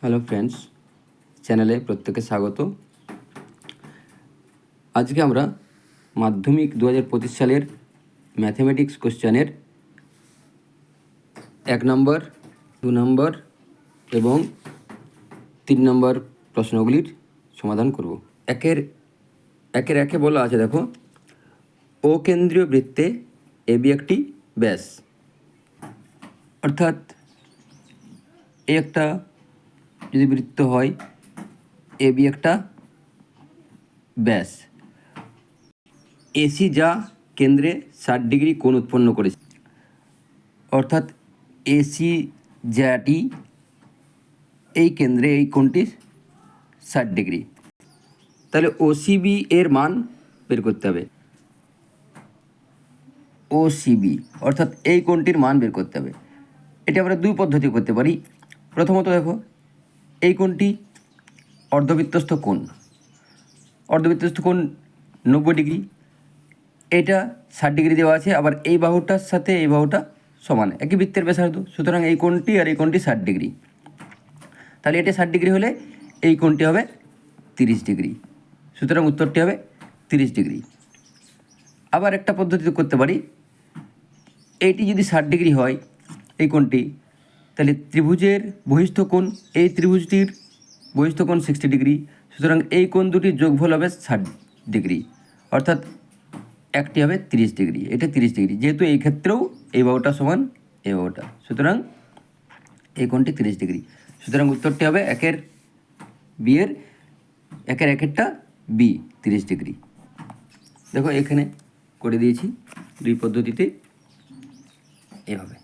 Hello friends, চ্যানেলে প্রত্যেকে স্বাগত। আজকে আমরা মাধ্যমিক 2025 সালের ম্যাথমেটিক্স কোশ্চেনের 1 নম্বর, 2 নম্বর এবং 3 নম্বর প্রশ্নগুলির সমাধান করব। একের একে বলা আছে, দেখো, ও কেন্দ্রীয় বৃত্তে এবি একটি ব্যাস, অর্থাৎ এই একটা যদি বৃত্ত হয়, এবি একটা ব্যাস, এসি যা কেন্দ্রে 60 ডিগ্রি কোণ উৎপন্ন করেছে, অর্থাৎ এসি জ্যাটি এই কেন্দ্রে এই কোণটি 60 ডিগ্রি। তাহলে ওসিবি এর মান বের করতে হবে। ওসিবি অর্থাৎ এই কোণটির মান বের করতে হবে। এটা আমরা দুই পদ্ধতি করতে পারি। প্রথমত দেখো, এই কোণটি অর্ধবৃত্তস্থ কোণ, অর্ধবৃত্তস্থ কোণ 90 ডিগ্রি, এটা 60 ডিগ্রি দেওয়া আছে, আবার এই বাহুটার সাথে এই বাহুটা সমান, একই বৃত্তের ব্যাসার্ধ, সুতরাং এই কোণটি আর এই কোণটি 60 ডিগ্রি। তাহলে এটা 60 ডিগ্রি হলে এই কোণটি হবে 30 ডিগ্রি, সুতরাং উত্তরটি হবে 30 ডিগ্রি। আবার একটা পদ্ধতি করতে পারি, এইটি যদি 60 ডিগ্রি হয় এই কোণটি, তাহলে ত্রিভুজের বহিস্থ কোণ, এই ত্রিভুজটির বহিস্থ কোণ 60 ডিগ্রি, সুতরাং এই কোণ দুটির যোগফল হবে 60 ডিগ্রি, অর্থাৎ একটি হবে 30 ডিগ্রি, এটা 30 ডিগ্রি, যেহেতু এই ক্ষেত্রেও এই বাহুটা সমান এই বাহুটা, সুতরাং এই কোণটি 30 ডিগ্রি, সুতরাং উত্তরটি হবে একেরটা বি 30 ডিগ্রি। দেখো এখানে করে দিয়েছি দুই পদ্ধতিতে এভাবে।